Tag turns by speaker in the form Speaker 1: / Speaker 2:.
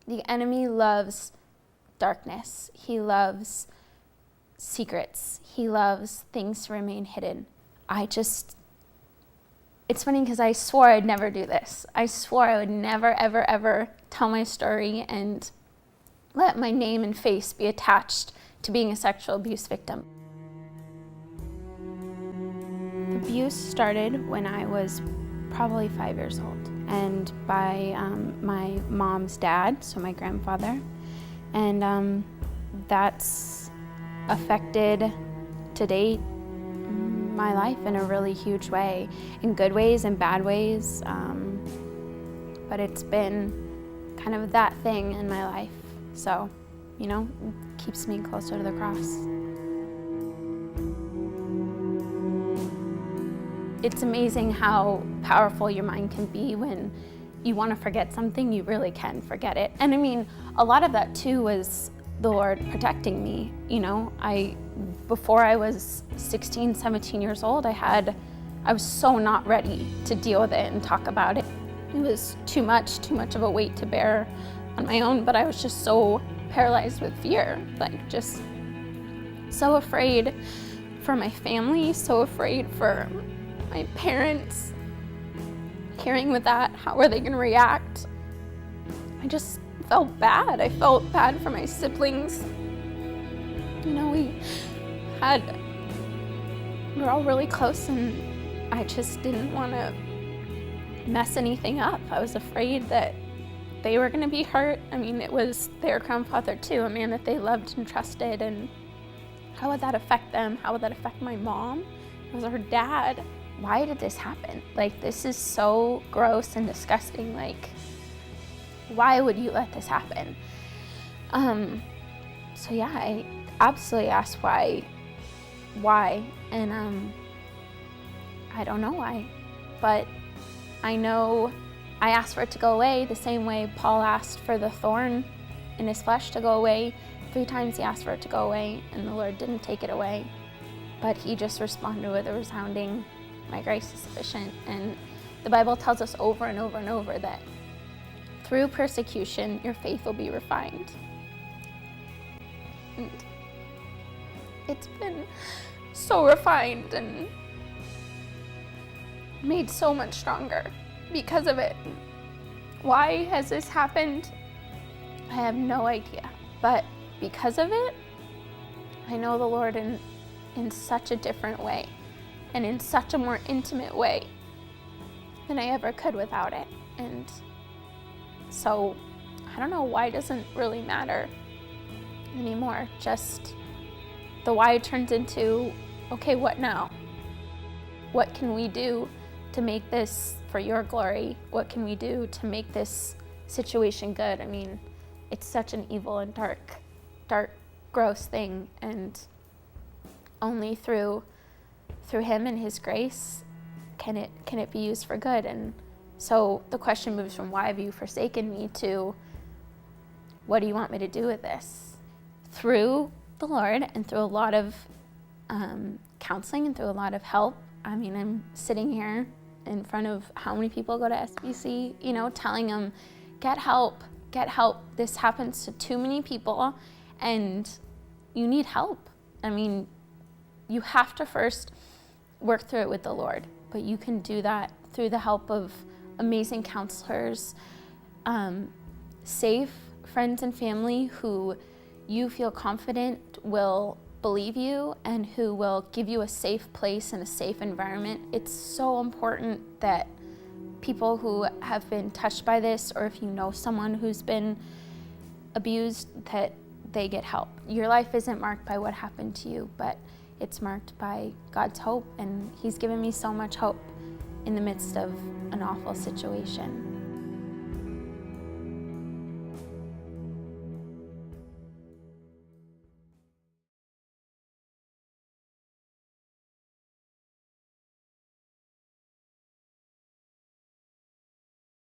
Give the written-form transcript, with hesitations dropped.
Speaker 1: The enemy loves darkness. He loves secrets. He loves things to remain hidden. It's funny because I swore I'd never do this. I swore I would never, ever, ever tell my story and let my name and face be attached to being a sexual abuse victim. The abuse started when I was probably 5 years old, and by my mom's dad, so my grandfather, and that's affected to date my life in a really huge way, in good ways and bad ways, but it's been kind of that thing in my life, so, it keeps me closer to the cross. It's amazing how powerful your mind can be when you want to forget something, you really can forget it. And a lot of that too was the Lord protecting me. Before I was 16, 17 years old, I was so not ready to deal with it and talk about it. It was too much of a weight to bear on my own, but I was just so paralyzed with fear, just so afraid for my family, so afraid for my parents hearing with that. How are they going to react? I just felt bad. I felt bad for my siblings. We were all really close, and I just didn't want to mess anything up. I was afraid that they were going to be hurt. It was their grandfather too, a man that they loved and trusted, and how would that affect them? How would that affect my mom? It was her dad. Why did this happen? This is so gross and disgusting. Why would you let this happen? So yeah, I absolutely asked why, and I don't know why, but I know I asked for it to go away the same way Paul asked for the thorn in his flesh to go away. 3 times he asked for it to go away, and the Lord didn't take it away, but he just responded with a resounding, "My grace is sufficient." And the Bible tells us over and over and over that through persecution, your faith will be refined. And it's been so refined and made so much stronger because of it. Why has this happened? I have no idea. But because of it, I know the Lord in such a different way and in such a more intimate way than I ever could without it. And so, I don't know, why doesn't really matter anymore. Just the why turns into, okay, what now? What can we do to make this for your glory? What can we do to make this situation good? It's such an evil and dark, gross thing, and only through him and his grace can it be used for good. And so the question moves from why have you forsaken me to what do you want me to do with this? Through the Lord and through a lot of counseling and through a lot of help. I'm sitting here in front of how many people go to SBC, telling them, get help. This happens to too many people and you need help. You have to first work through it with the Lord, but you can do that through the help of amazing counselors, safe friends and family who you feel confident will believe you and who will give you a safe place and a safe environment. It's so important that people who have been touched by this, or if you know someone who's been abused, that they get help. Your life isn't marked by what happened to you, but it's marked by God's hope, and He's given me so much hope in the midst of an awful situation.